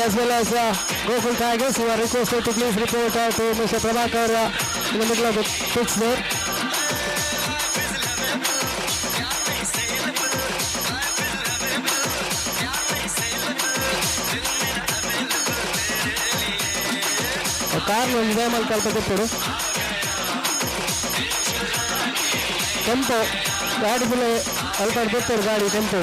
as well as Gokul Tigers, who are requested to please report to Mr. Prabhakar in the middle of the pitch there. కార్లు నిజామాలు కలపకపోడు tempo గాడిలో అల్పాడు పెట్టాడు గాడి tempo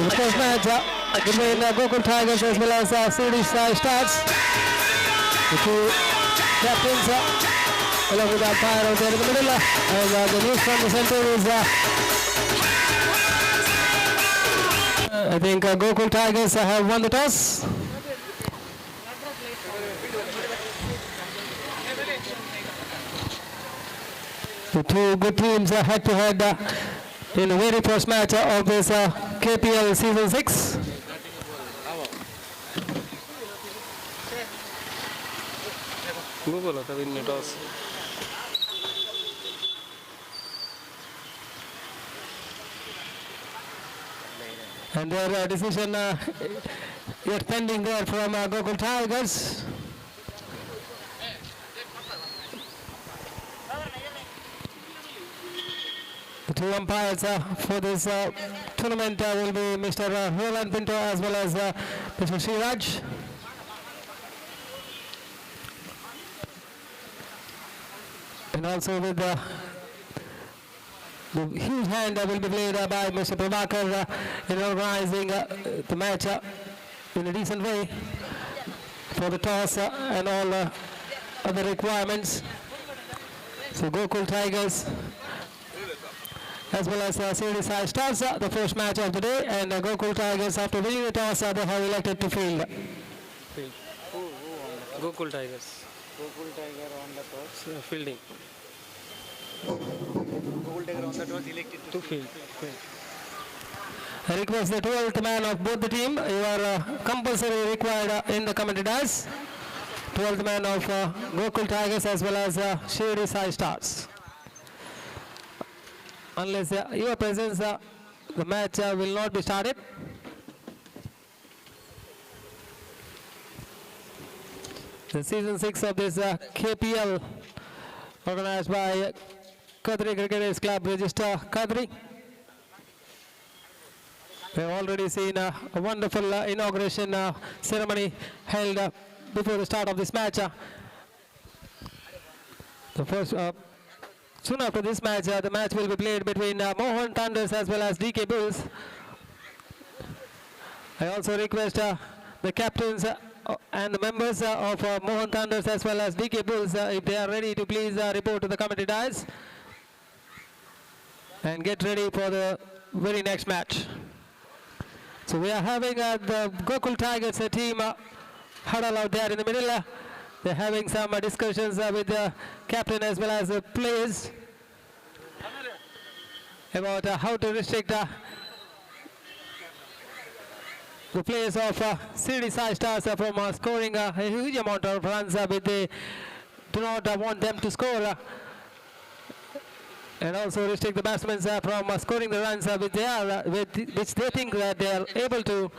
The first match between Gokul Tigers as well as Swedish Stars. The two captains along with the umpire out there in the middle. And the news from the center is I think Gokul Tigers have won the toss. The two good teams head to head in the very first match of this KPL Season 6. And their decision yet pending there from Gokul Tigers. The two umpires for this tournament will be Mr. Roland Pinto as well as Mr. Sriraj. And also with the huge hand will be played by Mr. Prabhakar in organizing the match in a decent way for the toss and all other requirements. So Gokul Tigers as well as Swedish Stars, the first match of the day, and Gokul Tigers, after winning the toss, they have elected to field. Gokul Tigers. Gokul Tiger on the toss. Fielding. Gokul Tiger on the toss elected to field. I request the 12th man of both the team. You are compulsory required in the commentary dais. 12th man of Gokul Tigers as well as Swedish Stars. Unless your presence, the match will not be started. The season 6 of this KPL, organized by KADRI Cricketers Club, register KADRI. We have already seen a wonderful inauguration ceremony held before the start of this match. The first. Soon after this match, the match will be played between Mohan Thunders as well as DK Bulls. I also request the captains and the members of Mohan Thunders as well as DK Bulls, if they are ready, to please report to the committee dais and get ready for the very next match. So we are having the Gokul Tigers team huddle out there in the middle. They're having some discussions with the captain as well as the players about how to restrict the players of Swedish Stars from scoring a huge amount of runs, which they do not want them to score, and also restrict the batsmen from scoring the runs which they think that they are able to.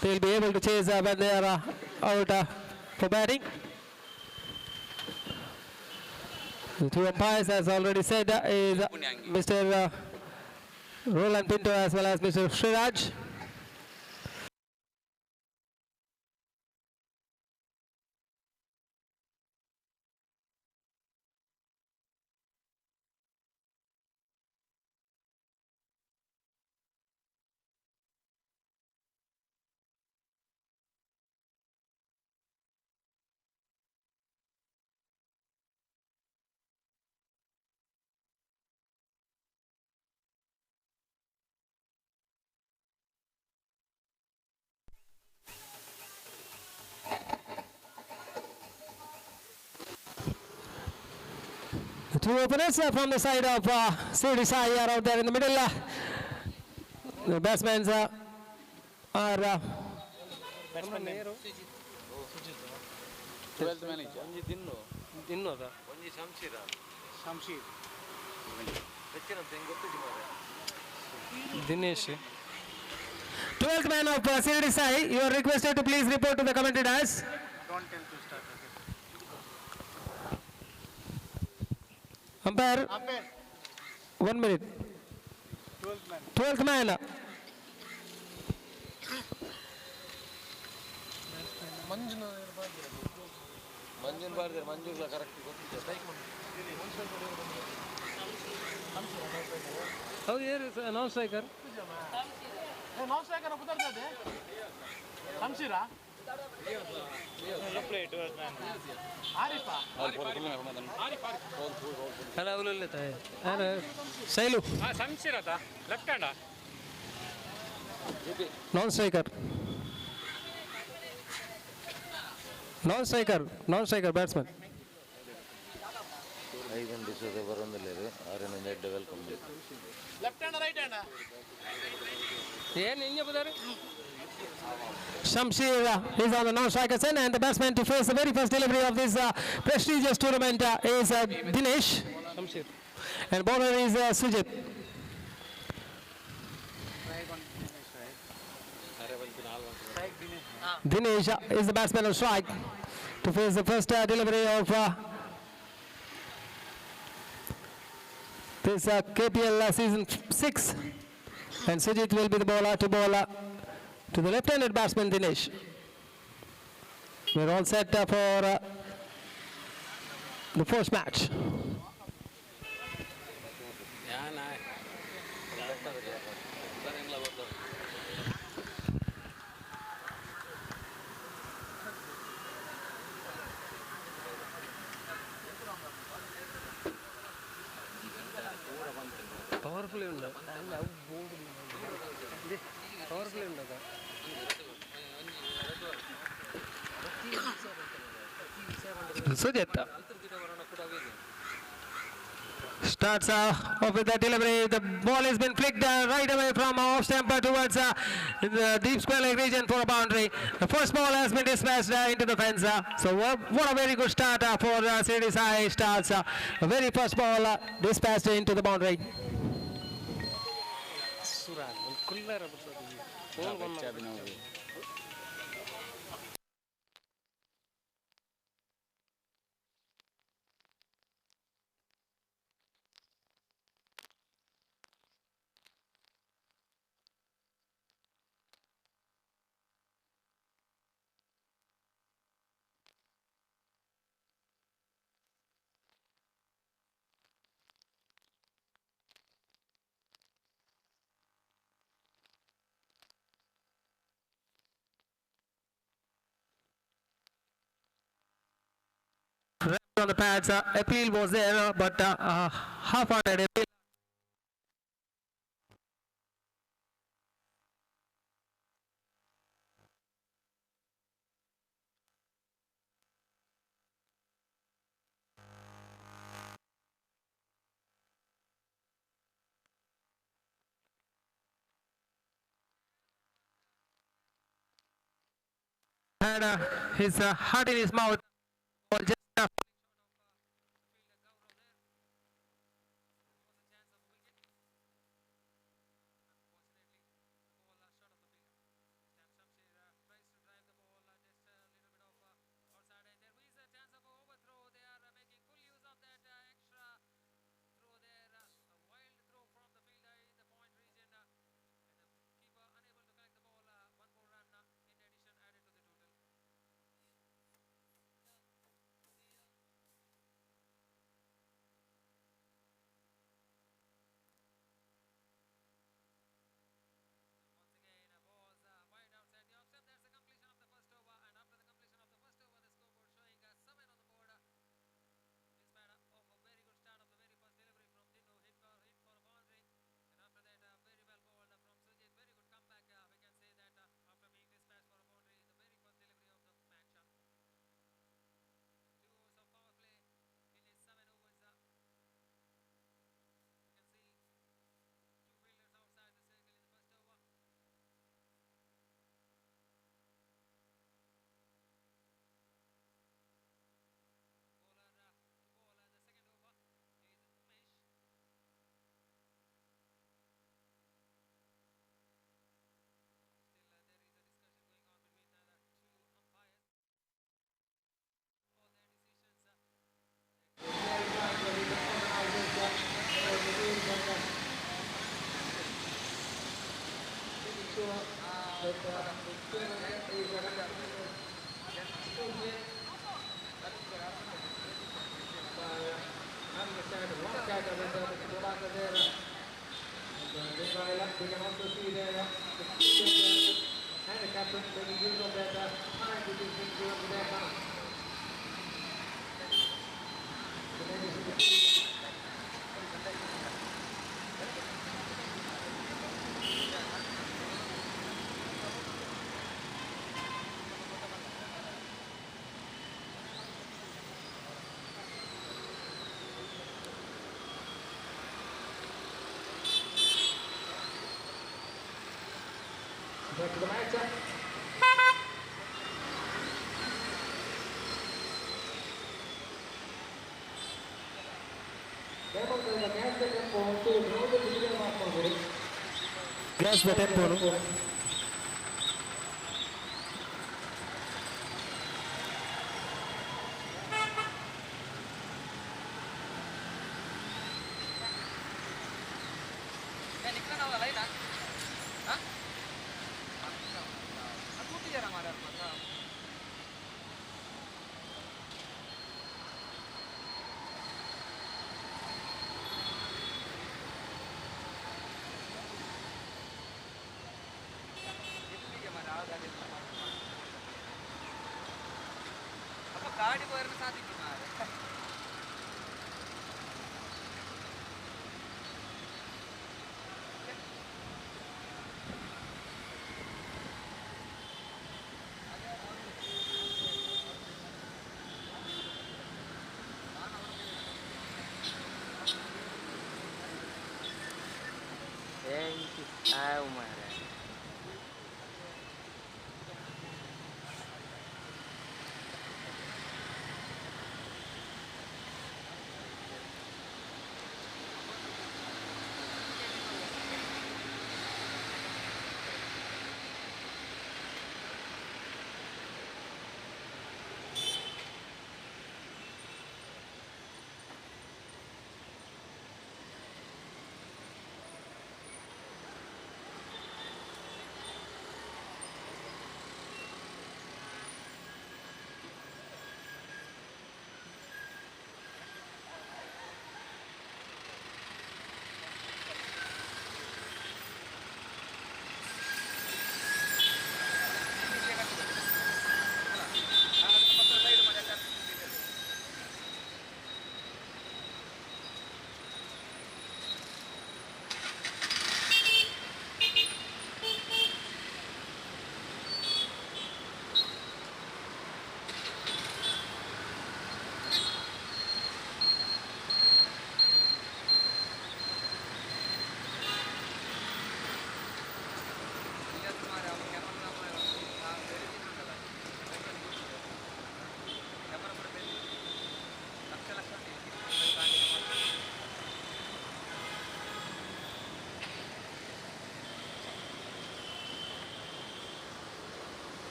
They'll be able to chase when they are out for batting. The two umpires, as already said, is Mr. Roland Pinto as well as Mr. Sriraj. two openers from the side of Siri Sai are out there in the middle. The batsmen are 12th manager. Shamshir. Dinesh. 12th man of Siri Sai. You are requested to please report to the commentary dais. Don't tell to start. Umpire, Umpire. 1 minute. 12th man. 12th man. Manjun Barder, Manjun la correct. Oh, here is a non-striker. Non striker kudartade. Shamshira. Play 12th man. Arifa. Hello, hello, लेता है. अरे, Sailu. Shamshira था. Left hand. Non-striker. Non-striker batsman. Left hand, right hand. ये नहीं है पता रे. Shamshir is on the non-striker's end, and the batsman to face the very first delivery of this prestigious tournament is Dinesh. Shamshir. And bowler is Sujit. Dinesh is the batsman on strike to face the first delivery of this KPL season 6. And Sujit will be the bowler to to the left-handed batsman Dinesh. We're all set for the first match. Powerful ഉണ്ട്. Powerful ഉണ്ട്. Sujit starts off with the delivery. The ball has been flicked right away from off stump towards the deep square leg region for a boundary. The first ball has been dispatched into the fence. So what a very good start for Siri Sai starts. The very first ball dispatched into the boundary. On the pads, appeal was there, but half-hearted appeal. Had his heart in his mouth. Just Back to the match. Gas the tempo. गाड़ी पर साथी बीमार है आया उमर है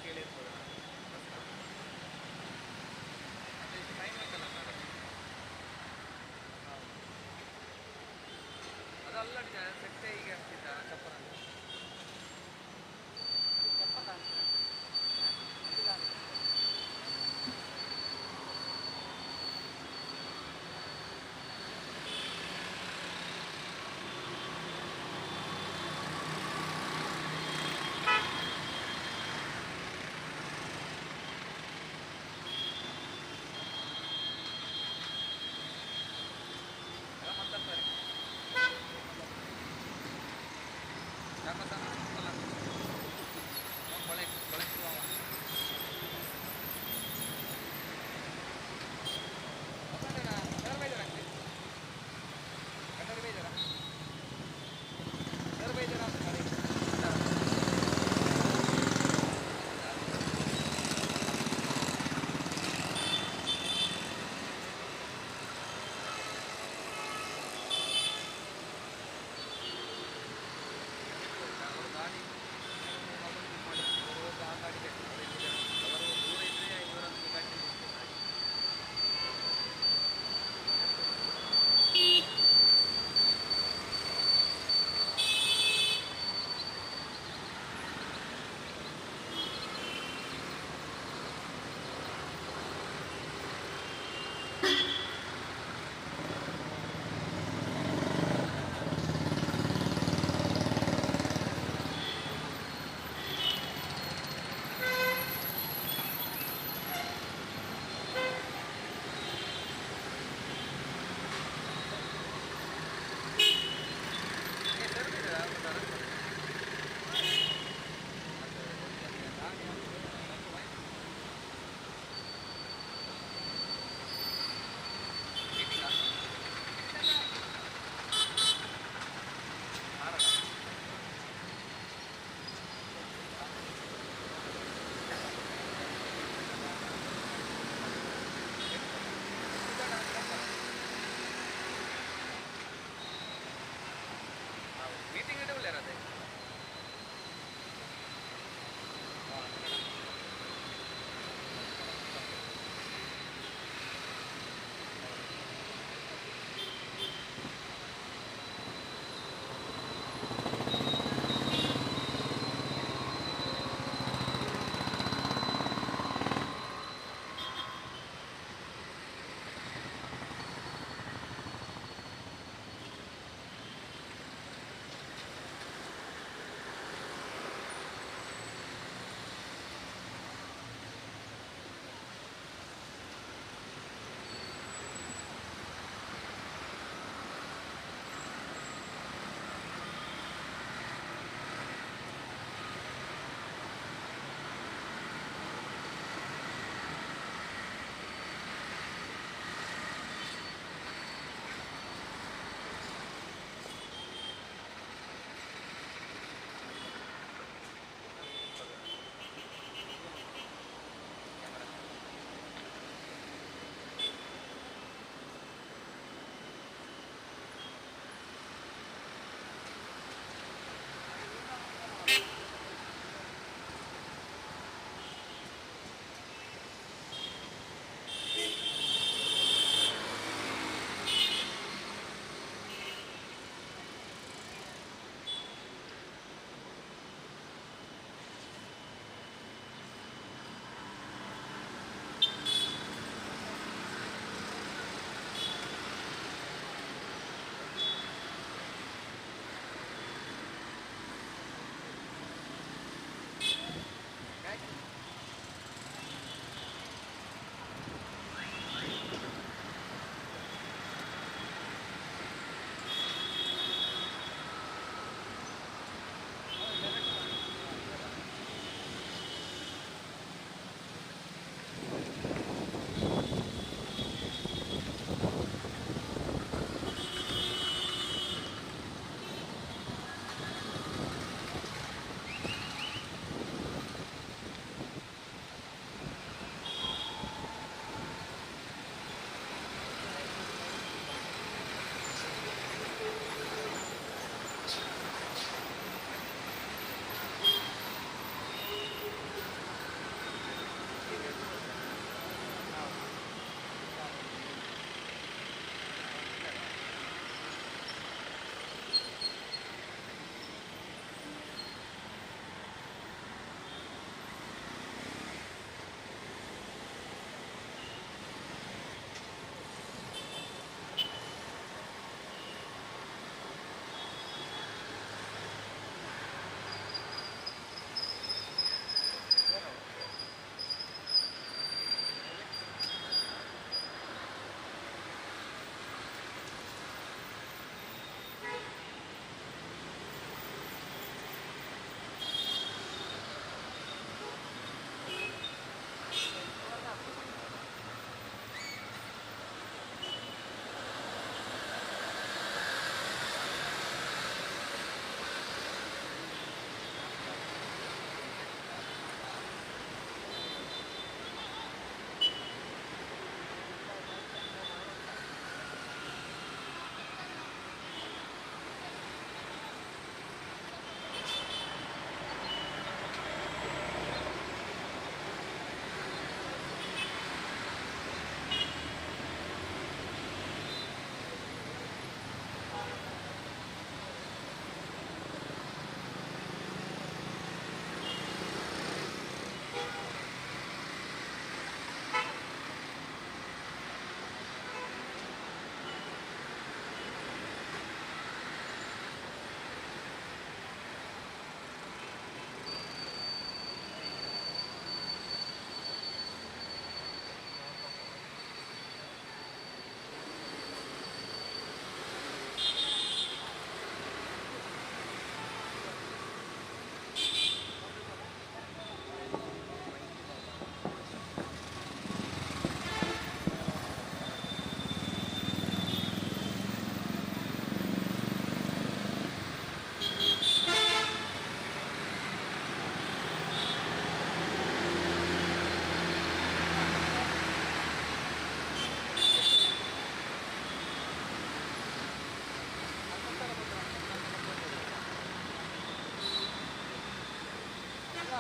ಕೇಳಿರ್ಬೋದು ಅದೇ time ಆಯ್ತಲ್ಲ ಸರ್ ಅದು ಅಲ್ಲಡಿ ಸೆಟ್ಟೆ ಈಗ ಆಗ್ತಿದ್ದ ಚಪ್ಪರ ಚಪ್ಪರ ಮಾತಾಡ್ತಾರೆ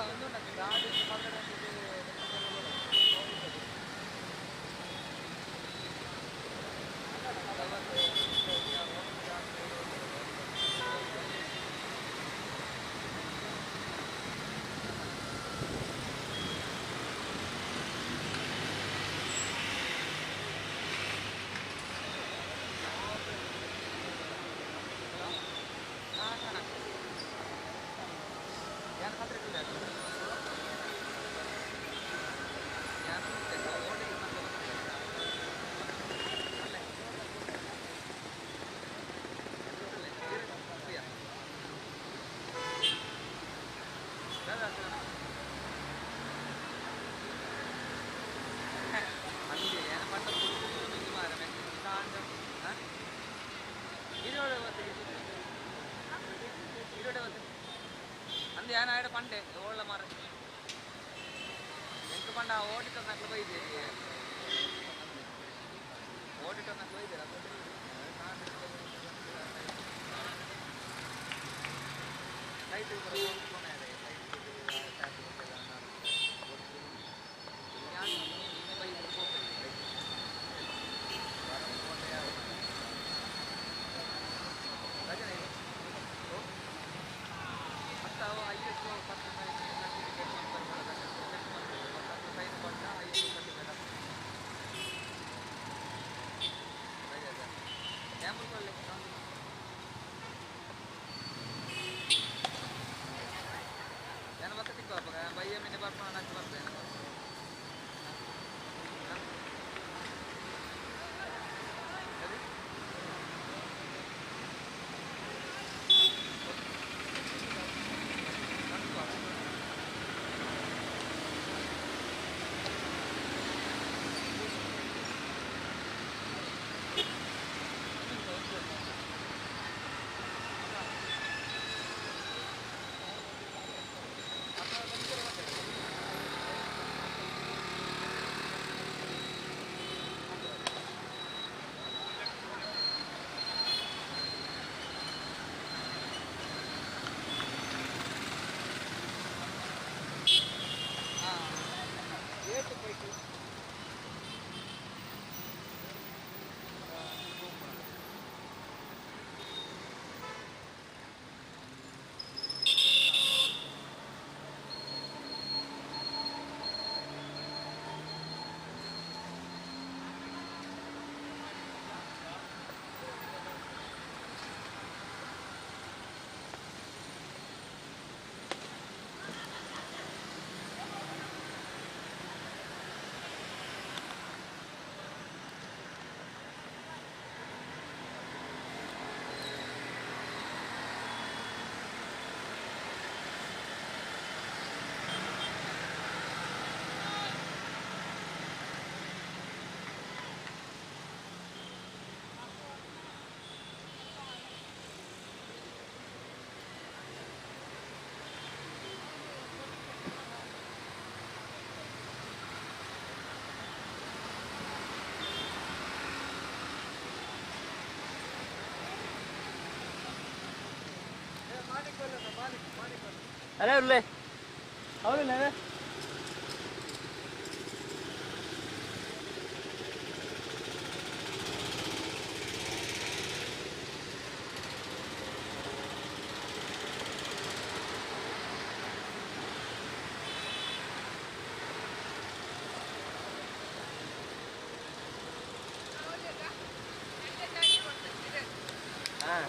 ഒന്നുണ്ടെങ്കിൽ ഗാഡി പങ്കെടുത്തിട്ട് ഞാൻ കണ്ടിട്ടില്ല ഞാൻ ಅಂದು ಯಾನ ಆಡ ಪಂಡೆ ಒಳ್ಳೆ ಮಾರ ಎಂಟು ಪಂಡ ಓಡಿಟ ನಕ್ಲು ಬೈದೆ ಓಡಿಟ ನಕ್ಲು ಬೈದೆ ಲೈಟ್ ഞാൻ ബക്കറ്റിക്ക് പോകാം പയ്യെ പിന്നെ പറഞ്ഞാൽ ബರ್ತೇನೆ अरे उल्ले और ले हाँ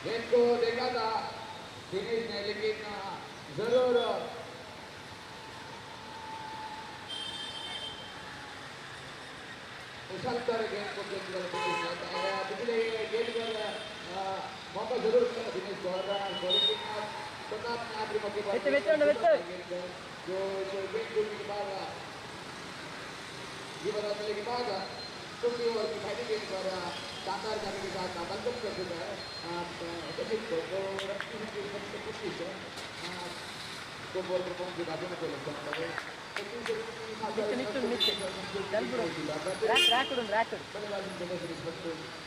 देखो देखा था दिनेश ने, लेकिन जरूर उछलकर गेंद को पिछले गेंद पर मौका जरूर मिला दिनेश को, लेकिन प्रताप ने आखिरी मौके पर जो गेंद के बाद जीवन के बाद चौथी ओवर की पहली गेंद पर शानदार जाने के साथ नामांकन कर चुका है तो बॉल पर पहुंच चुका है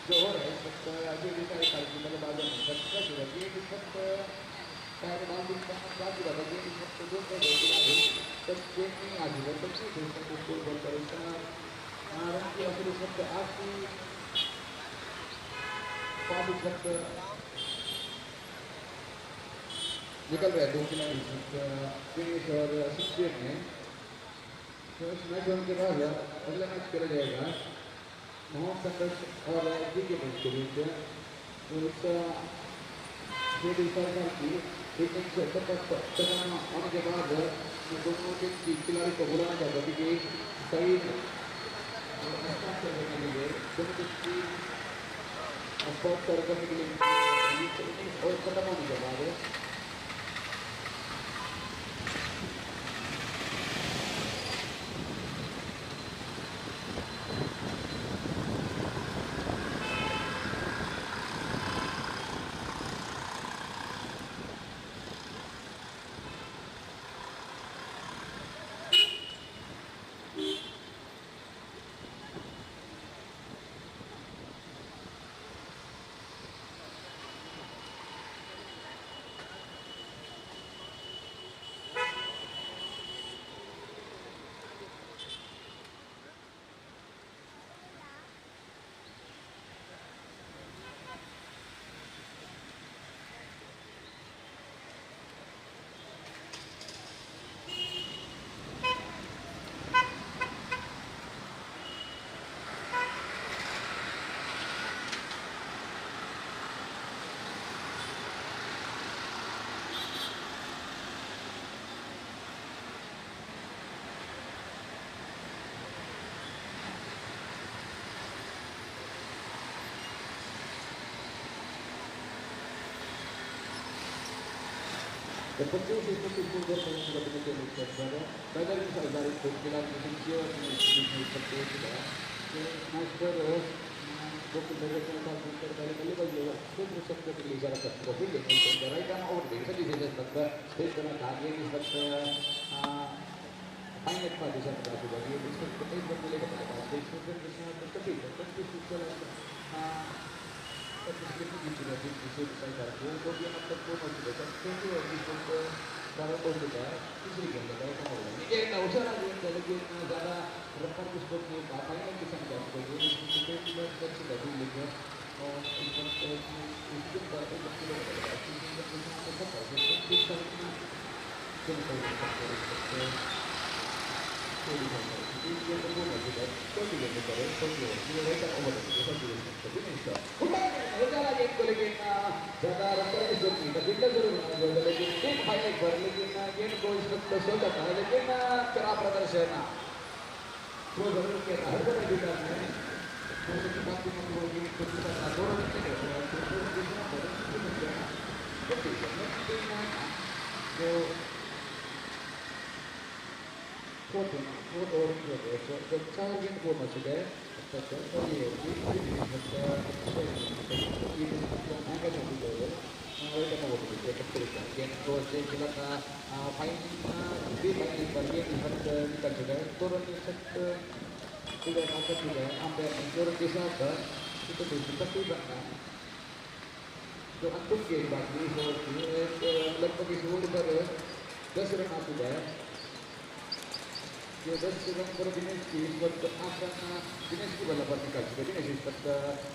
जो हो रहा है इस वक्त बल्लेबाजों ने पहले बाल भी जा चुका था, इस वक्त दो तक गेंद नहीं आ चुका, तब से स्कोर बॉल पर रन की आखिर इस वक्त 8 की 5 इस वक्त निकल रहे 2 खिलाड़ी फिनिश और 68 में। तो इस मैच होने के बाद अगला मैच खेला जाएगा मोहम्मद संघर्ष और जी के मैच के बीच। तो इस सरकार की टीम से आने के बाद दोनों टीम की खिलाड़ी को बुलाना चाहता है कि सही करने के लिए दोनों टीम की स्पॉट करने के लिए और खत्म होने के बाद The purchase is to improve their financial ability and etc. Whether it is a direct popular secure match for local direction of the level should respect the release of the building. The right arm out there, so this is the state gonna target is but finite partition of the body. This is the eight of the level. This is the big. तीसरी गेंद Again, Usara again, Zara, Rafa is put me, final to some guys, but we need to take the best of the league. Or it's not good, but it's a kilo. I think that we have to suffer. It's something simple. Fourth over in progress. So the child in four much there. So untung game bagi लगभग इस road पर 10 run आते हैं ये 10 run पर दिनेश की इस वक्त आसान दिनेश की बल्ला पर निकाल चुके दिनेश इस वक्त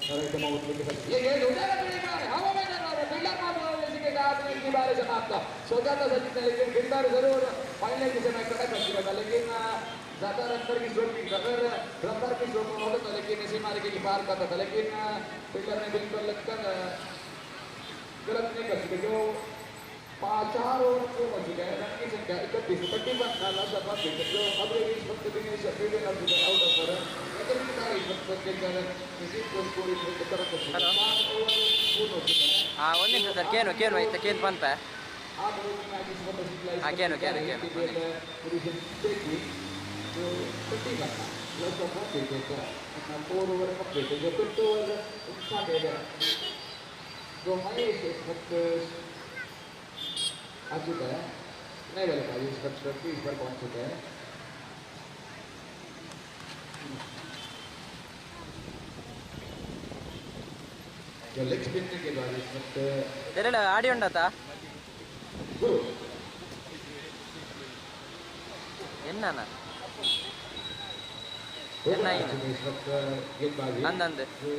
राइट माउट में खेल ये उधर पड़ेगा हवा में जा रहा है बिल्डर मार रहा है इसी के साथ में की बार समाप्त सोचा था सचिन ने लेकिन बिल्डर जरूर फाइनल की समय कड़ा कर चुका था लेकिन ज्यादा रन की शॉट की अगर रन की शॉट में होता लेकिन इसी मार के पार करता था लेकिन बिल्डर ने बिल्कुल लगकर गलत नहीं कर सके जो 4 ओवर को बच गए रन की संख्या 31 प्रतिबंध डाला सभा जो अब इस वक्त Dinesh fielding out of run लेकिन इस वक्त देखकर किसी को स्कोर इस वक्त तरफ कर Hello. 5 ओवर पूर्ण हो चुका है ಒಂದು ನಿಮಿಷ ಸರ್ ಕೇನು ಐತೆ ಕೇನು ಬಂತ आप लोगों ने आज इस वक्त सिप्लाई ಕೇನು जो 30 बनना प्लस ऑफ 1 देता अपना 4 ओवर कंप्लीट जो 5 ओवर उसका दे रहा जो महेश इस वक्त आ चुका है नए वाले भाई इस वक्त 30 पर पहुंच चुका है जो लेग स्पिन के बाद इस वक्त ಎಲ್ಲ ಆಡಿ ಉಂಡತಾ गुरु ಎನ್ನಾನ इस वक्त गेंदबाजी ಅಂದಂದೆ जो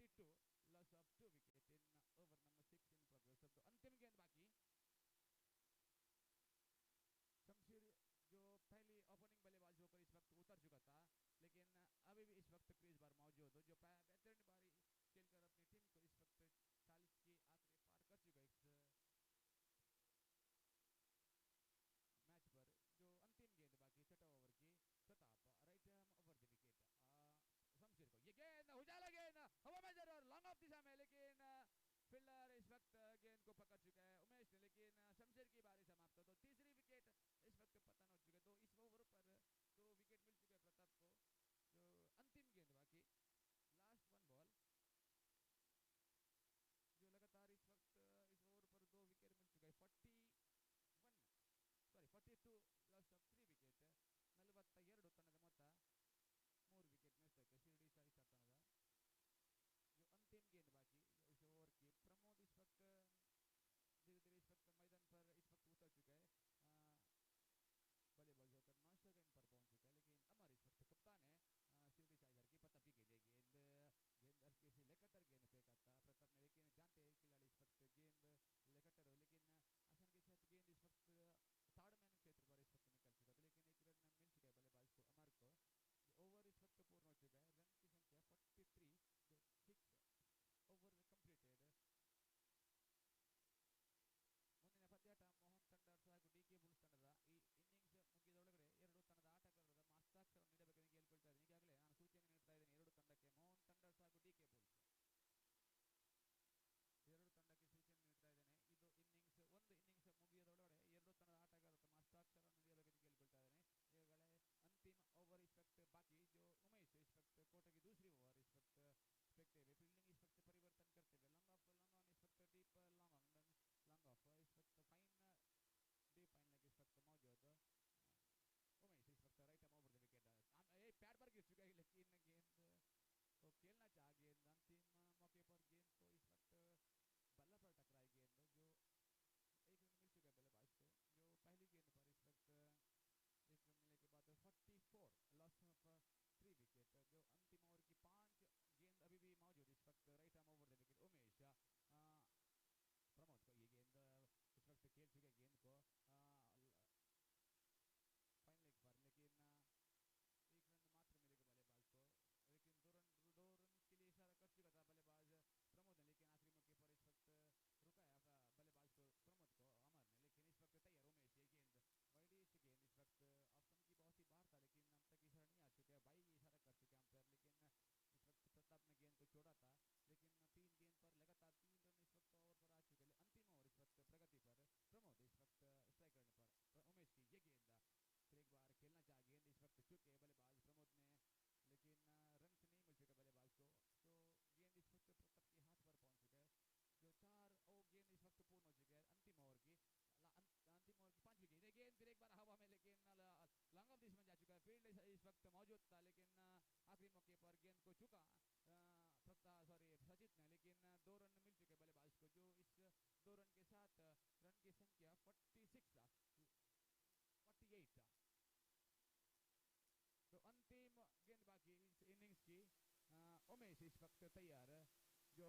42 loss of 2 wicket in over number 6 in progress of the अंतिम गेंद बाकी शमशेर जो पहली ओपनिंग बल्लेबाज होकर इस वक्त उतर चुका था लेकिन अभी भी इस वक्त क्रीज पर मौजूद हो जो बेहतरीन बारी खेलकर अपनी टीम को इस वक्त 40 की आंकड़े पार कर चुका है इस मैच पर जो अंतिम गेंद बाकी छठा ओवर की Pratap right over the wicket Shamsher को ये गेंद उजाला गेंद हवा में जरूर लॉन्ग ऑफ दिशा में लेकिन फील्डर इस वक्त गेंद को पकड़ चुका है उमेश ने लेकिन शमशेर की बारी समाप्त तो तीसरी विकेट इस वक्त पतन हो चुका है तो इस ओवर पर 2 विकेट मिल चुके हैं प्रताप को जो अंतिम गेंद बाकी लास्ट वन बॉल जो लगातार इस वक्त इस ओवर पर 2 विकेट मिल चुका है 42 ಲಾಸ್ ಆಫ್ 3 ವಿಕೆಟ್ 42 ತಂಡದ ಮೊತ್ತ 3 ವಿಕೆಟ್ ನಷ್ಟಕ್ಕೆ ಶಿರಡಿ ಶಾಹಿ ತಂಡದ जो अंतिम गेंद बाकी उस ओवर की प्रमोद इस वक्त धीरे धीरे इस वक्त मैदान पर इस वक्त उतर चुका है बल्लेबाज होकर 9 रन पर पहुंच चुका है लेकिन अमर इस वक्त कप्तान है शिरडी शाहजर की प्रताप की गेंद गेंद से लेकर गेंद फेंका था प्रताप ने लेकिन जानते हैं खिलाड़ी इस वक्त गेंद लेकर हो लेकिन आसान के साथ गेंद इस वक्त थर्ड मैन क्षेत्र पर इस वक्त निकल चुका था लेकिन एक रन मिल चुका है बल्लेबाज को अमर को ओवर इस वक्त पूर्ण हो चुका है रन की संख्या 43 जो 6 ओवर कंप्लीटेड ಮುಂದಿನ ಪಂದ್ಯಾಟ ಮೋಹನ್ ತಂಡಾರ್ ಹಾಗೂ ಡಿಕೆ ಬುಲ್ಸ್ ತಂಡದ ಈ ಇನ್ನಿಂಗ್ಸ್ ಮುಗಿದೊಳಗಡೆ ಎರಡು ತಂಡದ ಆಟಗಾರರ ಹಸ್ತಾಕ್ಷರ ನೀಡಬೇಕೆಂದು ಕೇಳಿಕೊಳ್ತಾ ಇದ್ದೀನಿ ಈಗಾಗಲೇ ನಾನು ಸೂಚನೆ ನೀಡ್ತಾ ಇದ್ದೀನಿ ಎರಡು ತಂಡಕ್ಕೆ ಮೋಹನ್ ತಂಡಾರ್ ಹಾಗೂ ಡಿಕೆ ಬುಲ್ಸ್ ಎರಡು ತಂಡಕ್ಕೆ ಸೂಚನೆ ನೀಡ್ತಾ ಇದ್ದೇನೆ ಇದು ಒಂದು ಇನ್ನಿಂಗ್ಸ್ ಮುಗಿಯೋದೊಳಗಡೆ ಎರಡು ತಂಡದ ಆಟಗಾರರು ತಮ್ಮ ಹಸ್ತಾಕ್ಷರ ನೀಡಬೇಕೆಂದು ಕೇಳಿಕೊಳ್ತಾ ಇದ್ದೇನೆ ಈಗಾಗಲೇ अंतिम ओवर इस वक्त बाकी जो उमेश इस वक्त कोटे की दूसरी ओवर इस वक्त फेंकते हुए फील्डिंग इस वक्त परिवर्तन करते हुए लॉन्ग ऑन इस वक्त डीप लॉन्ग ऑफ इस वक्त फाइन डीप फाइन लगे इस वक्त मौजूद उमेश इस वक्त right over the wicket pad पर गिर चुका है लेकिन गेंद को खेलना चाह गेंद अंतिम मौके पर गेंद को इस वक्त बल्ला पर टकराई गेंद जो एक रन मिल चुका है बल्लेबाज को जो पहली गेंद पर इस वक्त एक रन मिलने के बाद 44 लॉस ऑफ 3 विकेट जो अंतिम ओवर की 5 गेंद अभी भी मौजूद इस वक्त right arm over the wicket Umesh Pramod को ये गेंद इस वक्त खेल चुके गेंद को फाइन लेग पर लेकिन एक रन मात्र मिलेगा बल्लेबाज को लेकिन दो रन के लिए इशारा कर चुका था बल्लेबाज प्रमोद ने लेकिन आखिरी मौके पर इस वक्त रुकाया बल्लेबाज को प्रमोद को अमर ने लेकिन इस वक्त तैयार उमेश ये गेंद वाइडिश गेंद इस वक्त ऑप्शन की बहुत ही बाहर था लेकिन अब तक इशारा नहीं आ चुका है भाई इशारा कर चुके हैं अंपायर लेकिन इस वक्त प्रताप ने गेंद को छोड़ा था लेकिन 3 गेंद पर लगातार 3 रन इस वक्त ओवर पर आ चुके हैं अंतिम ओवर इस वक्त प्रगति पर प्रमोद इस वक्त स्ट्राइक करने पर उमेश की ये गेंद फिर एक बार खेलना चाह गेंद इस वक्त चुके बल्लेबाज प्रमोद ने लेकिन रन से नहीं मिल चुका बल्लेबाज को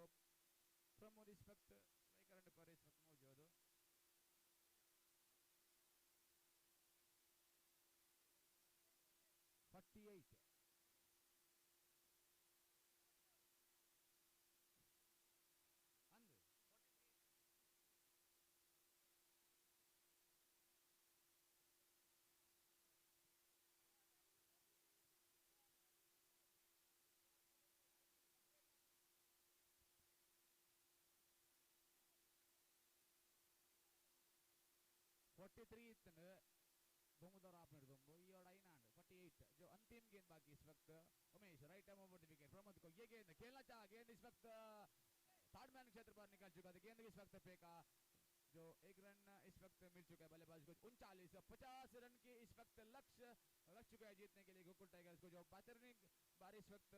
तो गेंद इस वक्त प्रताप के हाथ पर पहुंच चुका है जो 4 गेंद इस वक्त पूर्ण हो चुके हैं अंतिम ओवर की 5वीं गेंद फिर एक बार हवा में लेकिन लॉन्ग ऑफ दिस में जा चुका है फील्ड इस वक्त मौजूद था लेकिन आखिरी मौके पर गेंद को चुका सचित ने लेकिन 2 रन मिल चुके बल्लेबाज को जो इस 2 रन के साथ रन की संख्या 48 तो अंतिम गेंद बाकी इस इनिंग्स की उमेश इस वक्त तैयार जो प्रमोद इस वक्त करंट पर इस वक्त मौजूद 48 100 43 इतने बहुमुदर आप मेरे दोनों ये और आई नांड 48 जो अंतिम गेंद बाकी इस वक्त Umesh right arm over the wicket Pramod को ये गेंद खेलना चाह गेंद इस वक्त थर्ड मैन क्षेत्र पर निकल चुका था गेंद इस वक्त फेंका जो 1 रन इस वक्त मिल चुका है बल्लेबाज को 39-50 रन के इस वक्त लक्ष्य रख चुका है जीतने के लिए गोकुल टाइगर्स को जो बेहतरीन बारी इस वक्त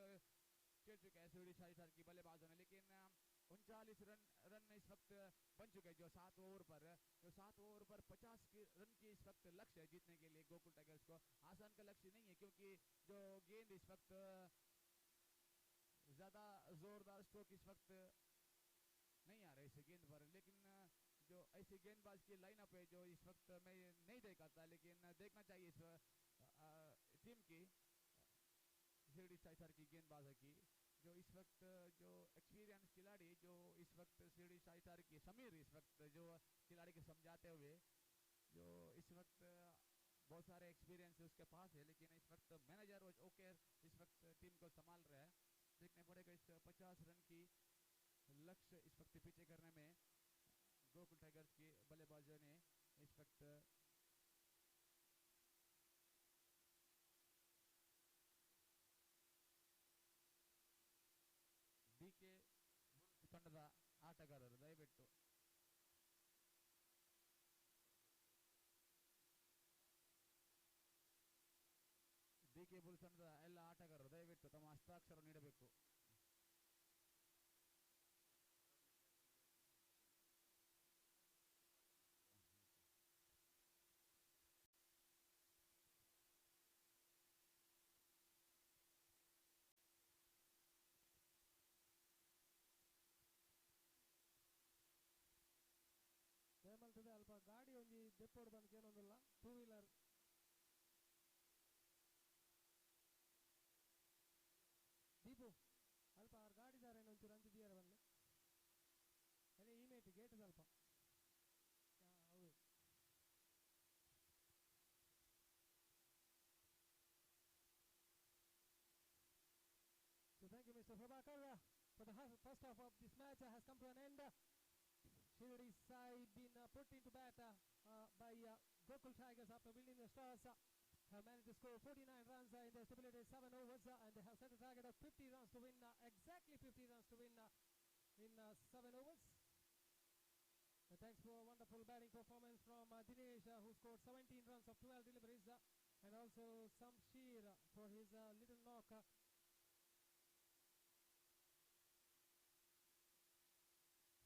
खेल चुका है शिरडी शाही की बल्लेबाजों ने लेकिन 39 रन इस वक्त बन चुके हैं जो 7 ओवर पर 50 रन की इस वक्त लक्ष्य है जीतने के लिए गोकुल टाइगर्स को आसान का लक्ष्य नहीं है क्योंकि जो गेंद इस वक्त ज़्यादा ज़ोरदार स्ट्रोक इस वक्त नहीं आ रहे इस गेंद पर, लेकिन जो ऐसी गेंदबाज की लाइनअप है जो इस वक्त मैं नहीं देखा था, लेकिन देखना चाहिए इस टीम की शिरडी साइथर की गेंदबाज की, जो इस वक्त जो एक्सपीरियंस खिलाड़ी जो इस वक्त शिरडी साइथर की समीर इस वक्त जो खिलाड़ी के समझाते हुए जो इस वक्त बहुत सारे एक्सपीरियंस उसके पास है, लेकिन इस वक्त मैनेजर ओके इस वक्त टीम को संभाल रहा है। देखने पड़ेगा इस 50 रन की लक्ष्य इस वक्त पीछे करने में गोकुल टाइगर्स की बल्लेबाजों ने इस वक्त ಡಿಕೆ ತಂಡದ ಆಟಗಾರರು ದಯವಿಟ್ಟು ಡಿಕೆ ಬುಲ್ಸ್ ತಂಡದ ಎಲ್ಲ ಆಟಗಾರರು ದಯವಿಟ್ಟು ತಮ್ಮ ಹಸ್ತಾಕ್ಷರ ನೀಡಬೇಕು. ದಯಮಲ್ತದೆ ಅಲ್ಪ ಗಾಡಿ ಒಂಜಿ ದೆಪ್ಪೋಡು ಬಂದು ಏನೊಂದಿಲ್ಲ, ಟೂ ವೀಲರ್ ದೀಪು ಅಲ್ಪ ಅವ್ರ ಗಾಡಿದಾರೆ ಒಂಚೂರು ಅಂಚು ದಿಯಾರ ಬಂದು ಅದೇ ಇಮೇಟ್ ಗೇಟ್ ಸ್ವಲ್ಪ ಹೌದು. So thank you, Mr. Prabhakar. For the first half of this match has come to an end. Shirdi side been put into bat by Gokul Tigers after building the stars. Have managed to score 49 runs in the stipulated 7 overs and they have set a target of 50 runs to win, exactly 50 runs to win in 7 overs. Thanks for a wonderful batting performance from Dinesh who scored 17 runs of 12 deliveries and also Samshir for his little knock.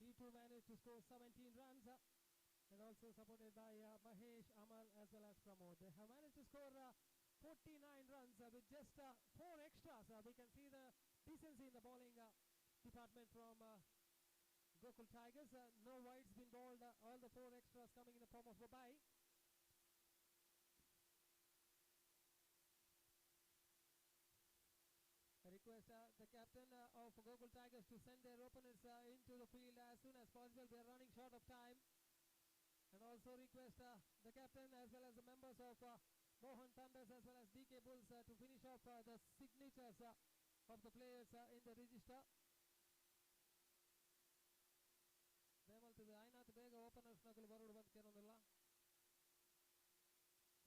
He too managed to score 17 runs and also supported by Mahesh, Amal as well as Pramod. They have managed to score 49 runs with just 4 extras. We can see the decency in the bowling department from Gokul Tigers. No wides been bowled, all the 4 extras coming in the form of a bye. I request the captain of Gokul Tigers to send their opponents into the field as soon as possible. We are running short of time. And also request the captain as well as the members of Mohan Thunders as well as DK Bulls to finish off the signatures of the players in the register. Aynath Bega openers nagulu barudu bandu kenondilla.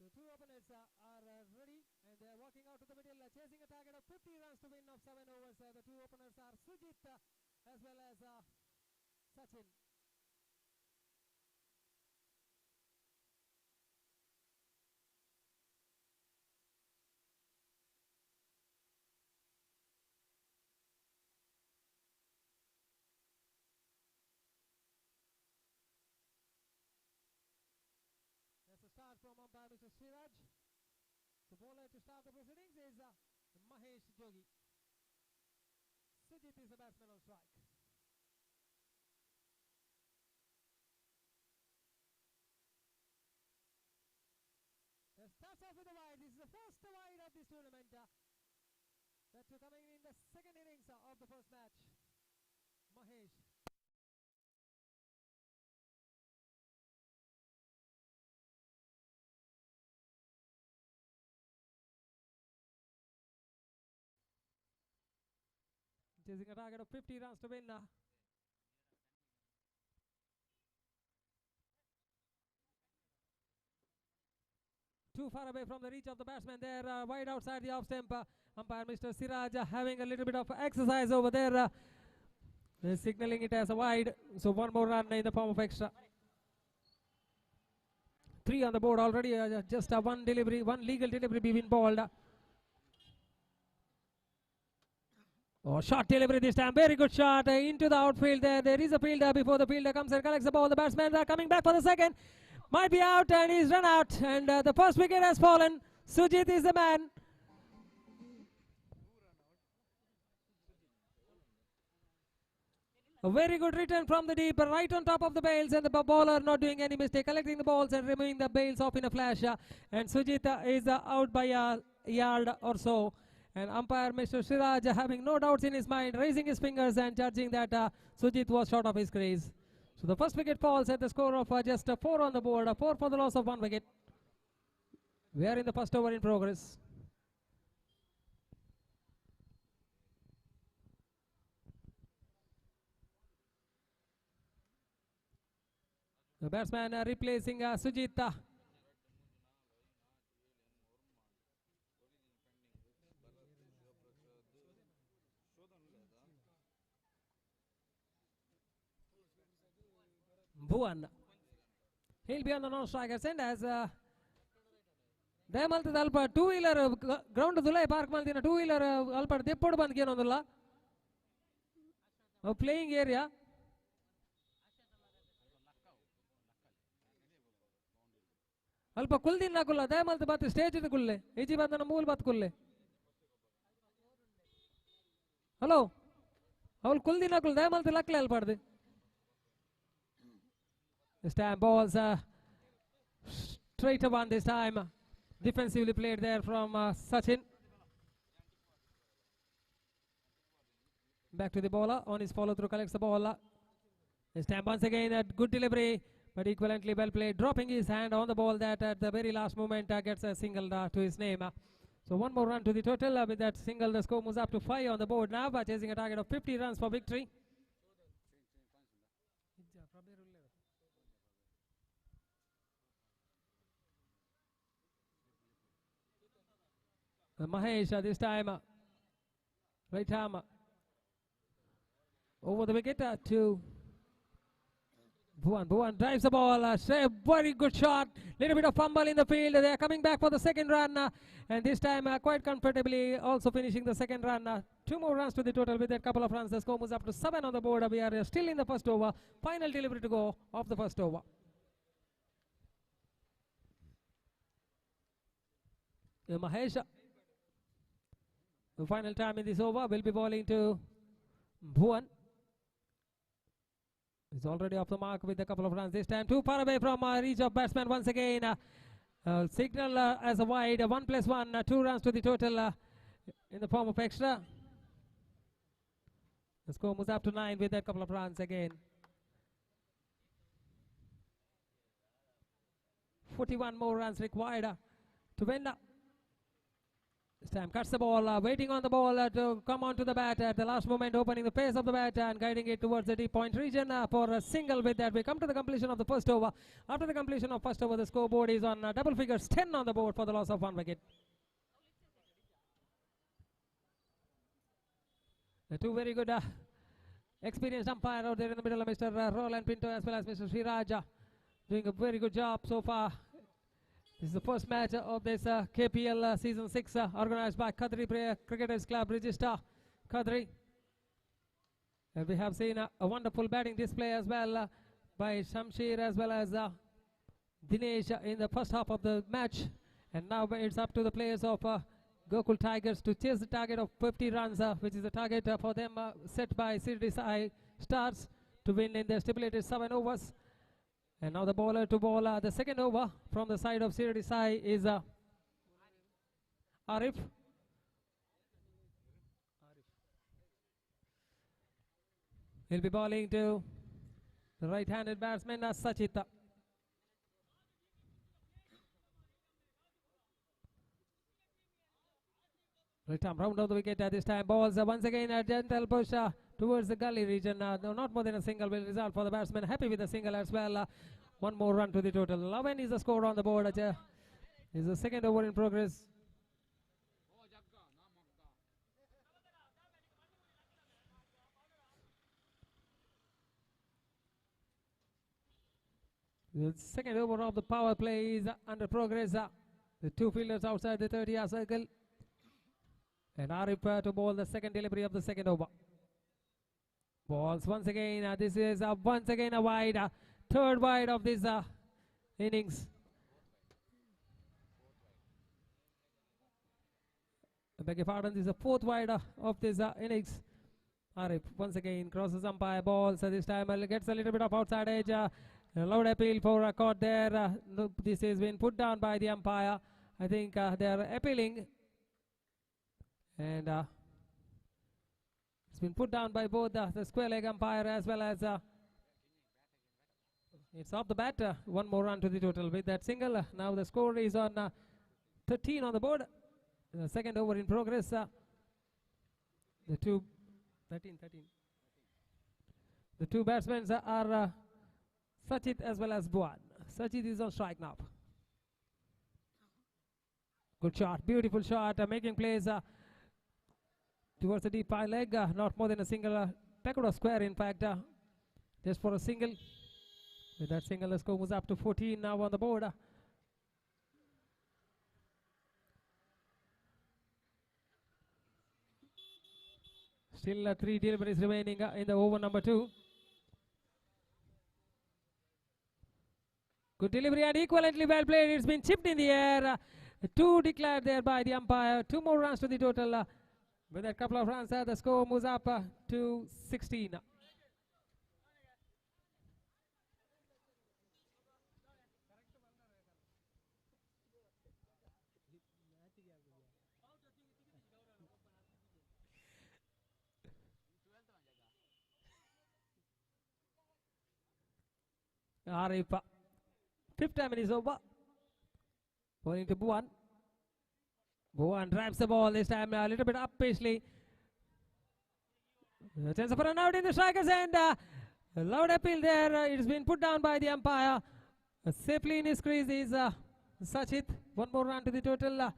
The 2 opponents are ready and they are walking out to the middle, chasing a target of 50 runs to win of 7 overs. The 2 openers are Sujit as well as Sachin. There's a start from umpire Mr. Sriraj. The bowler to start the proceedings is Mahesh Jogi. Sujit is the batsman on strike. Starts off with a wide. This is the first wide of this tournament. That coming in the second innings of the first match. Mahesh. Chasing a target of 50 runs to win. Too far away from the reach of the batsman there, wide outside the off stump. Umpire Mr. Siraj having a little bit of exercise over there, signaling it as a wide. So 1 more run in the form of extra. 3 on the board already, just 1 delivery, 1 legal delivery being bowled. Oh, short delivery this time, very good shot into the outfield there. There is a fielder before the fielder comes and collects the ball. The batsman coming back for the second. Might be out and he's run out and the first wicket has fallen. Sujit is the man. A very good return from the deep, right on top of the bails, and the bowler not doing any mistake, collecting the balls and removing the bails off in a flash. And Sujit is out by a yard or so. And umpire Mr. Siraj having no doubts in his mind, raising his fingers and judging that Sujit was short of his crease. So the first wicket falls at the score of just 4 on the board, 4 for the loss of 1 wicket. We are in the first over in progress. The batsman replacing Sujit. Bhuvan. He'll be on the non-strikers end as Dayamalta Alpa two-wheeler ground Dulai Park Maltina two-wheeler Alpa Depod Bandkian on the la. Playing area. ಅಲ್ಪ ಕುಲ್ದಿನ ಕುಲ್ಲ ದಯಮಲ್ತ Baat stage ಇದು ಕುಲ್ಲೆ easy ಬಂದನ ಮೂಲ್ Baat ಕುಲ್ಲೆ hello ಅವಳು ಕುಲ್ದಿನ ಕುಲ್ ದಯಮಲ್ತ ಲಕ್ಲೆ ಅಲ್ಪಾಡ್ದು This time balls straight up on this time. Defensively played there from Sachin. Back to the bowler on his follow through, collects the ball. This time once again a good delivery, but equivalently well played, dropping his hand on the ball that at the very last moment gets a single to his name. So one more run to the total. With that single the score moves up to 5 on the board now, by chasing a target of 50 runs for victory. Mahesh this time right arm over the wicket to Bhuvan. Bhuvan drives the ball, very good shot, little bit of fumble in the field. They are coming back for the second run and this time quite comfortably also finishing the second run. 2 more runs to the total. With that couple of runs the score moves up to 7 on the board. We are still in the first over, final delivery to go of the first over. Mahesh, the final time in this over, will be bowling to Bhuvan. He's already off the mark with a couple of runs. This time too far away from reach of batsman once again. Signal as a wide, 1+1, 2 runs to the total in the form of extra. The score moves up to 9 with a couple of runs again. 41 more runs required to win. This time cuts the ball, waiting on the ball to come onto the bat at the last moment, opening the pace of the bat and guiding it towards the deep point region for a single. With that we come to the completion of the first over. After the completion of first over, the scoreboard is on double figures, 10 on the board for the loss of 1 wicket. The two very good experienced umpire out there in the middle, Mr. Roland Pinto as well as Mr. Sriraja, doing a very good job so far. This is the first match of this KPL Season 6 organized by KADRI Cricketers Club, Register KADRI. And we have seen a wonderful batting display as well by Shamsher as well as Dinesh in the first half of the match. And now it's up to the players of Gokul Tigers to chase the target of 50 runs, which is the target for them set by Sirdi Sai Stars to win in the stipulated 7 overs. And now the bowler to bowl the second over from the side of Sirdi Sai is Arif. He'll be bowling to the right-handed batsman Sachita. Right arm round of the wicket at this time. Balls once again a gentle push towards the gully region. No, not more than a single will result for the batsman. Happy with the single as well. 1 more run to the total. 11 is the score on the board. Is the second over in progress. The second over of the power play is under progress. The two fielders outside the 30-yard circle. And Arif to bowl the second delivery of the second over. Balls once again. This is once again a wide. Third wide of this innings. I beg your pardon, this is the fourth wide of this innings. Arif once again crosses umpire ball. So this time gets a little bit of outside edge. A loud appeal for a caught there. No, this has been put down by the umpire. I think they are appealing. And it's been put down by both the square leg umpire as well as it's off the bat. One more run to the total with that single. Now the score is on 13 on the board. Second over in progress. The two 13. The two batsmen are Sachit as well as Bhuwan. Sachit is on strike now. Good shot, beautiful shot, making plays towards the deep high leg. Not more than a single Pagoda square, in fact, just for a single. With that single, the score moves up to 14 now on the board. Still 3 deliveries remaining in the over number 2. Good delivery and equivalently well played. It's been chipped in the air. 2 declared there by the umpire. 2 more runs to the total. With a couple of runs, the score moves up to 16. Arif, 5th time is over. Going to Bhuwan. Bhuwan drives the ball this time a little bit up pacely. Chance for an out in the strikers end. A loud appeal there. It's been put down by the umpire. Safely in his crease is Sachit. 1 more run to the total.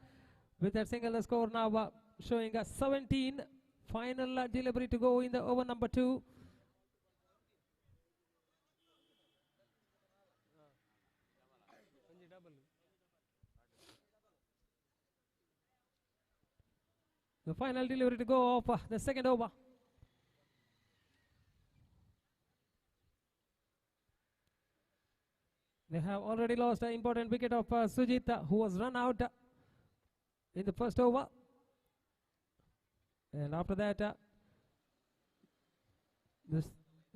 With that single, the score now showing 17. Final delivery to go in the over number 2. The final delivery to go of the second over. They have already lost an important wicket of Sujit, who was run out in the first over. And after that, the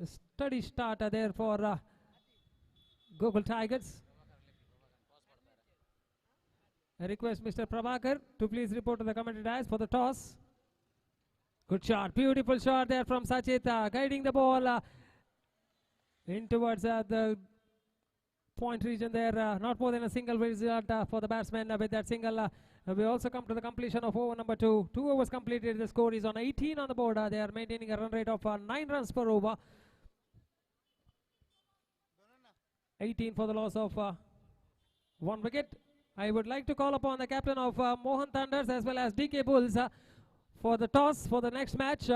steady start there for Gokul Tigers. I request Mr. Prabhakar to please report to the commentary dice for the toss. Good shot, beautiful shot there from Sachit, guiding the ball in towards the point region there. Not more than a single result for the batsman with that single. We also come to the completion of over number 2. 2 overs completed. The score is on 18 on the board. They are maintaining a run rate of 9 runs per over. 18 for the loss of 1 wicket. I would like to call upon the captain of Mohan Thunders as well as DK Bulls for the toss for the next match.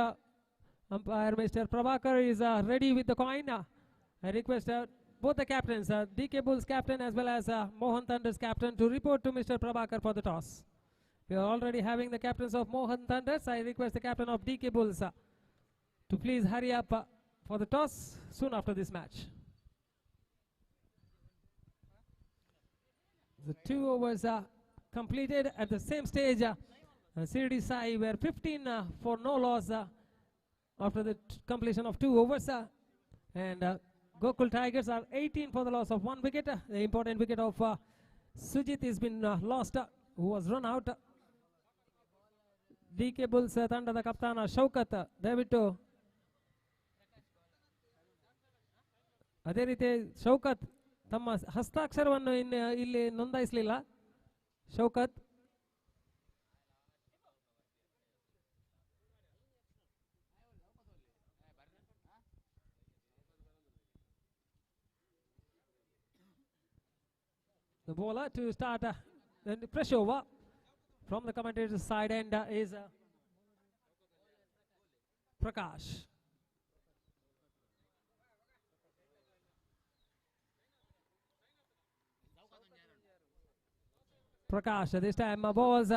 Umpire Mr. Prabhakar is ready with the coin. I request both the captains, DK Bulls captain as well as Mohan Thunders captain, to report to Mr. Prabhakar for the toss. We are already having the captains of Mohan Thunders. I request the captain of DK Bulls to please hurry up for the toss soon after this match. The 2 overs are completed at the same stage. Sirdi Sai were 15 for no loss after the completion of 2 overs. And Gokul Tigers are 18 for the loss of 1 wicket. The important wicket of Sujit has been lost, who was run out. DK Bulls ತಂಡದ ಕಪ್ತಾನ ಶೌಕತ್ ದಯವಿಟ್ಟು ಅದೇ ರೀತಿ ಶೌಕತ್ ತಮ್ಮ ಹಸ್ತಾಕ್ಷರವನ್ನು ಇಲ್ಲಿ ನೋಂದಾಯಿಸಲಿಲ್ಲ. Shaukat the bowler to start the fresh over from the commentator's side end is Prakash. Prakash this time balls,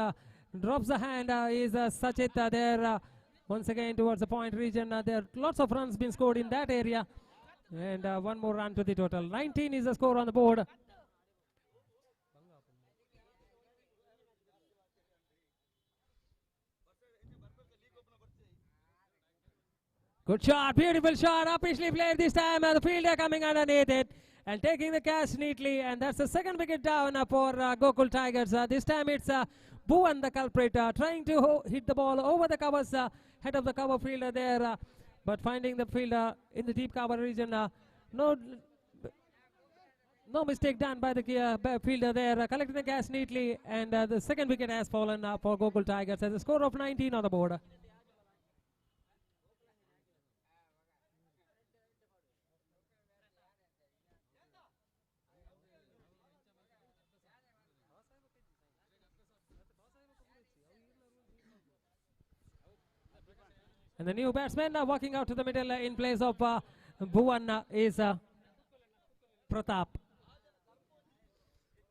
drops the hand, is Sachit there once again towards the point region. There are lots of runs been scored in that area, and 1 more run to the total. 19 is the score on the board. Good shot, beautiful shot, upishly played this time, and the fielder coming underneath it and taking the catch neatly, and that's the second wicket down for Gokul Tigers. This time it's Bhuvan, the culprit, trying to hit the ball over the covers, head of the cover fielder there, but finding the fielder in the deep cover region. No mistake done by the fielder there, collecting the catch neatly, and the second wicket has fallen for Gokul Tigers as a score of 19 on the board. And the new batsman walking out to the middle in place of Bhuvan is Pratap.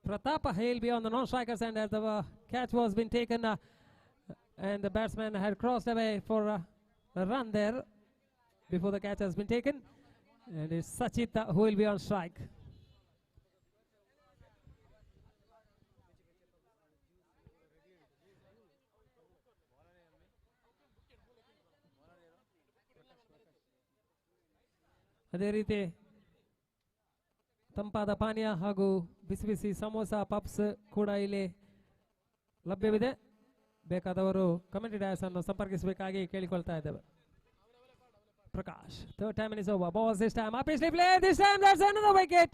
Pratap, he'll be on the non-strikers, and as the catch was been taken and the batsman had crossed away for a run there before the catch has been taken, and it's Sachit who will be on strike. ಅದೇ ರೀತಿ ತಂಪಾದ ಪಾನೀಯ ಹಾಗೂ ಬಿಸಿ ಬಿಸಿ samosa puffs ಕೂಡ ಇಲ್ಲಿ ಲಭ್ಯವಿದೆ. ಬೇಕಾದವರು comment dash ಅನ್ನು ಸಂಪರ್ಕಿಸಬೇಕಾಗಿ ಕೇಳಿಕೊಳ್ತಾ ಇದ್ದೇವೆ. Prakash, third time is over. Balls this time, upishly played. This time that's another wicket.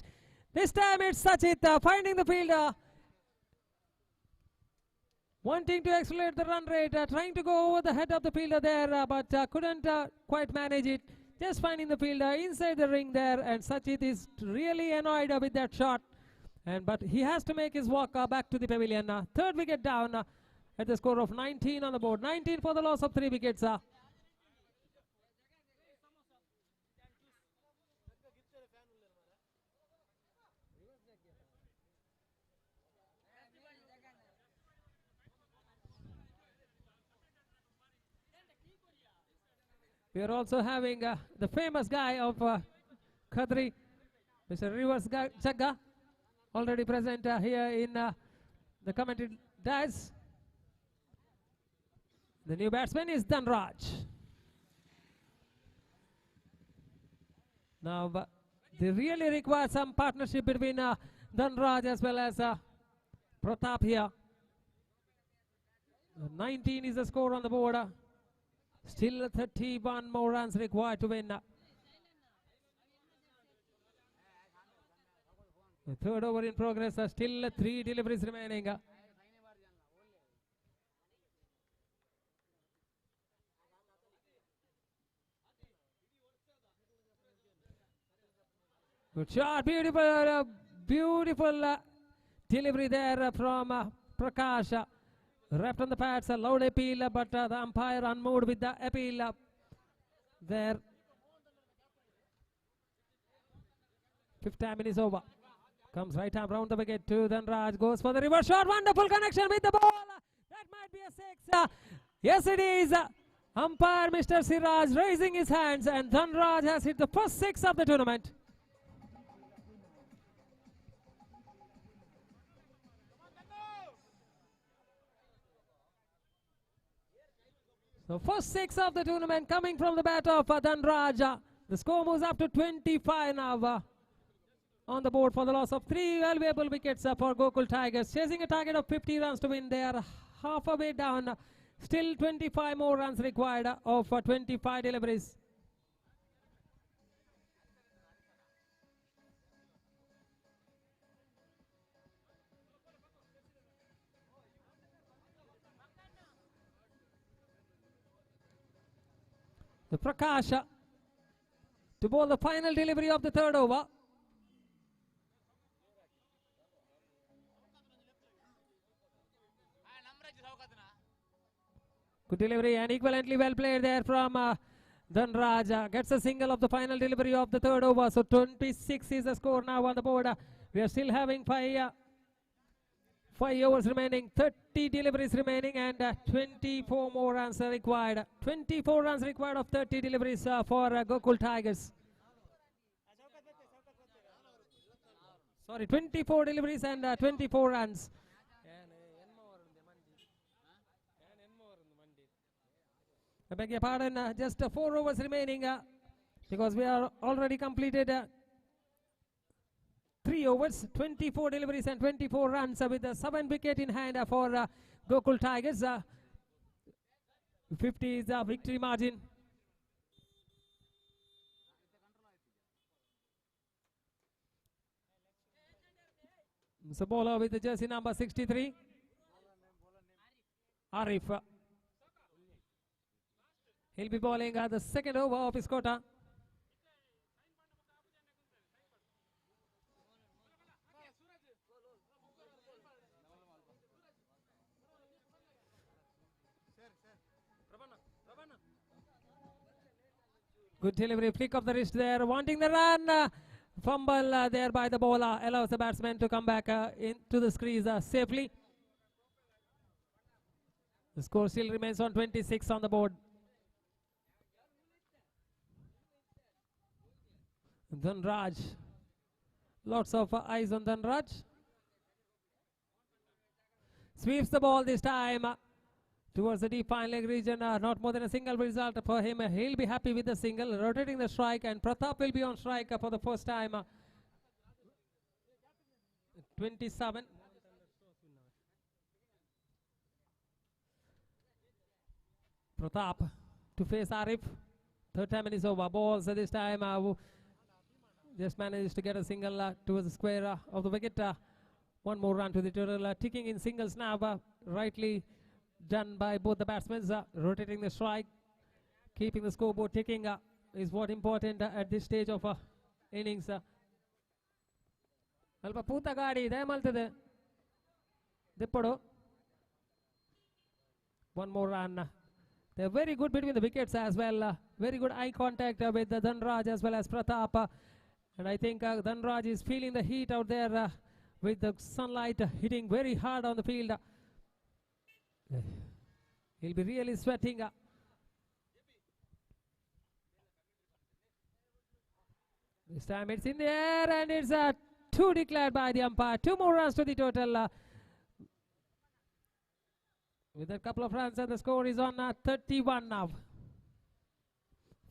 This time it's Sachit finding the fielder, wanting to accelerate the run rate, trying to go over the head of the fielder there, but couldn't quite manage it. Just finding the fielder inside the ring there, and Sachit is really annoyed with that shot. But he has to make his walk back to the pavilion. Third wicket down at the score of 19 on the board. 19 for the loss of 3 wickets. We are also having the famous guy of KADRI, Mr. Rivers Jagga, already present here in the commentary dais. The new batsman is Dhanraj. Now they really require some partnership between Dhanraj as well as Pratap here. 19 is the score on the board. Still 31 more runs required to win. The third over in progress. Still 3 deliveries remaining. Good shot, beautiful delivery there from Prakash. Wrapped on the pads, a loud appeal, but the umpire unmoved with the appeal there. 5th time is over. Comes right arm round the wicket to Dhanraj, goes for the reverse shot. Wonderful connection with the ball. That might be a 6. Yes, it is. Umpire Mr. Siraj raising his hands, and Dhanraj has hit the first 6 of the tournament. So first 6 of the tournament coming from the bat of Dhanraj. The score moves up to 25 now on the board for the loss of 3 valuable wickets for Gokul Tigers. Chasing a target of 50 runs to win. They are half a way down. Still 25 more runs required of 25 deliveries. The Prakash to bowl the final delivery of the third over. Good delivery and equivalently well played there from Dhanraj. Gets a single of the final delivery of the third over. So 26 is the score now on the board. We are still having 5 overs remaining, 30 deliveries remaining, and 24 more runs are required. 24 runs required of 30 deliveries for Gokul Tigers. Sorry, 24 deliveries and 24 runs. I beg your pardon, just 4 overs remaining because we are already completed 3 overs, 24 deliveries and 24 runs with the 7 wicket in hand for Gokul Tigers. 50 is the victory margin. So bowler with the jersey number 63, Arif. He'll be bowling the second over of his quota. Good delivery, flick of the wrist there, wanting the run. Fumble there by the bowler allows the batsman to come back into the crease safely. The score still remains on 26 on the board. Dhanraj. Lots of eyes on Dhanraj. Sweeps the ball this time towards the deep fine leg region. Not more than a single result for him. He'll be happy with the single. Rotating the strike, and Pratap will be on strike for the first time. 27. Pratap to face Arif. Third time in his over. Balls this time. Just managed to get a single towards the square of the wicket. One more run to the total. Ticking in singles now. Rightly done by both the batsmen. Rotating the strike. Keeping the scoreboard ticking is what important at this stage of innings. Alpa puta gaadi dayamaltade. Dippodu. One more run. They're very good between the wickets as well. Very good eye contact with Dhanraj as well as Pratap. And I think Dhanraj is feeling the heat out there with the sunlight hitting very hard on the field. He'll be really sweating. This time it's in the air, and it's 2 declared by the umpire. 2 more runs to the total. With a couple of runs, and the score is on 31 now.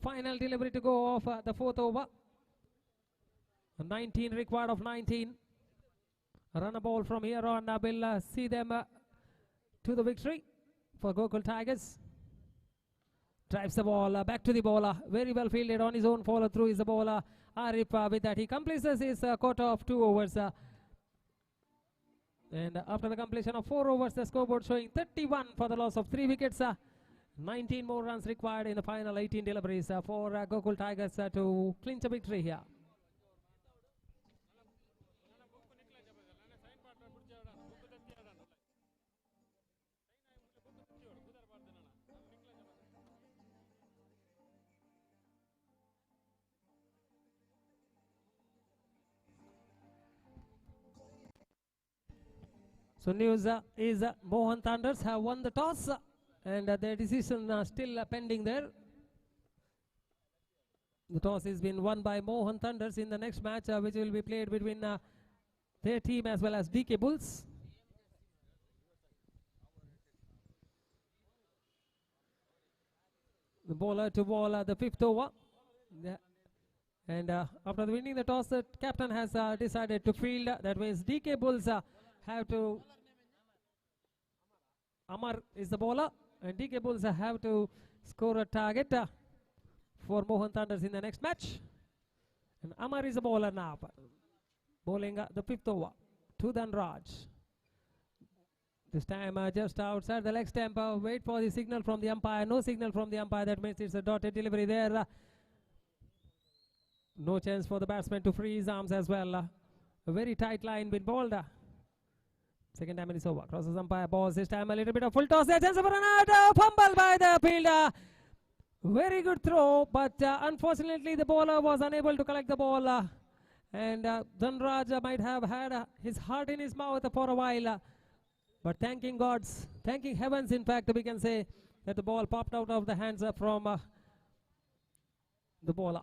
Final delivery to go off the 4th over. 19 required of 19. Run a ball from here on. We'll see them to the victory for Gokul Tigers. Drives the ball back to the bowler. Very well fielded on his own follow through is the bowler Arif. With that he completes his quota of 2 overs. And after the completion of 4 overs, the scoreboard showing 31 for the loss of 3 wickets. 19 more runs required in the final 18 deliveries for Gokul Tigers to clinch a victory here. So news is Mohan Thunders have won the toss and their decision still pending there. The toss has been won by Mohan Thunders in the next match which will be played between their team as well as DK Bulls. The bowler to ball the 5th over. And after winning the toss, the captain has decided to field. That means DK Bulls have to, Amar is the bowler, and DK Bulls have to score a target for Mohan Thunders in the next match. And Amar is the bowler now, bowling the 5th over to Dhanraj. This time just outside the leg stump. Wait for the signal from the umpire. No signal from the umpire. That means it's a dotted delivery there. No chance for the batsman to free his arms as well. A very tight line been bowled. Second time it is over. Crosses umpire, balls. This time a little bit of full toss. There, chance for an out. Fumble by the fielder. Very good throw, but unfortunately the bowler was unable to collect the ball. And Dhanraj might have had his heart in his mouth for a while. But thanking gods, thanking heavens, in fact, we can say that the ball popped out of the hands from the bowler.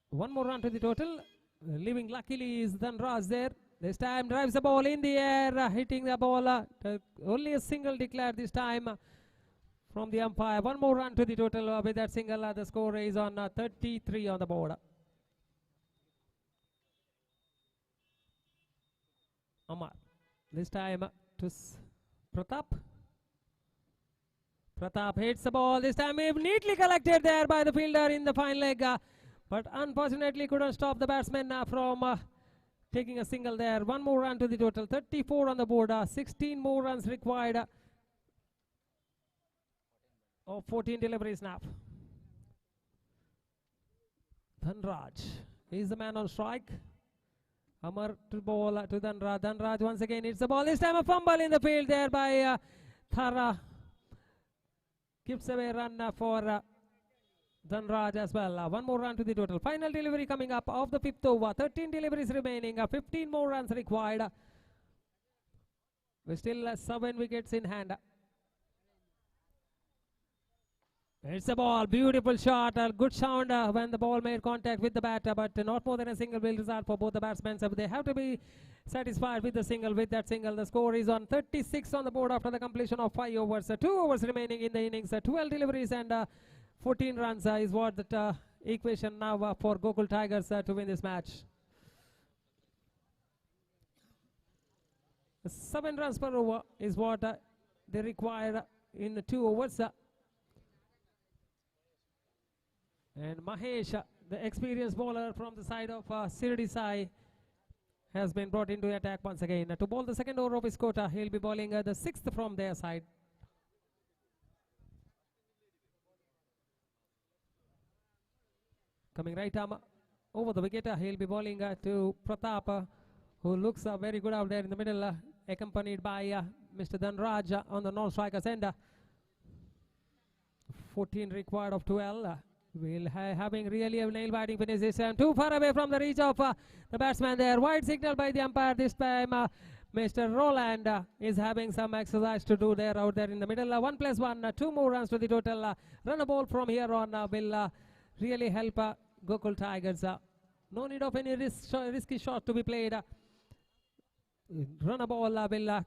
One more run to the total. Leaving luckily is Dhanraj there. This time drives the ball in the air, hitting the ball. Only a single declared this time from the umpire. One more run to the total with that single. The score is on 33 on the board. Amar. This time to Pratap. Pratap hits the ball. This time neatly collected there by the fielder in the fine leg. But unfortunately couldn't stop the batsman from taking a single there. One more run to the total. 34 on the board. 16 more runs required. Of 14 deliveries now. Dhanraj is the man on strike. Amar to ball to Dhanraj. Dhanraj once again hits the ball. This time a fumble in the field there by Thara. Gives away run for Dhanraj as well. One more run to the total. Final delivery coming up of the 5th over. 13 deliveries remaining. 15 more runs required. We still 7 wickets in hand. It's a ball, beautiful shot, a good sound when the ball made contact with the bat, but not more than a single will result for both the batsmen. So they have to be satisfied with the single. With that single, the score is on 36 on the board after the completion of 5 overs. 2 overs remaining in the innings. 12 deliveries and 14 runs is what the equation now for Gokul Tigers to win this match. 7 runs per over is what they require in the 2 overs. And Mahesh, the experienced bowler from the side of Sirdi Sai, has been brought into attack once again. To bowl the second over of his quota, he'll be bowling the 6th from their side. Coming right arm over the wicket, he'll be bowling to Pratap, who looks very good out there in the middle, accompanied by Mr. Dhanraj on the non-striker's end. 14 required of 12. We'll having really a nail biting finish this time. Too far away from the reach of the batsman there. Wide signal by the umpire this time. Mr. Roland is having some exercise to do there out there in the middle. 1+1, 2 more runs to the total. Run a ball from here on will really help Gokul Tigers. No need of any risky shot to be played. Run a ball will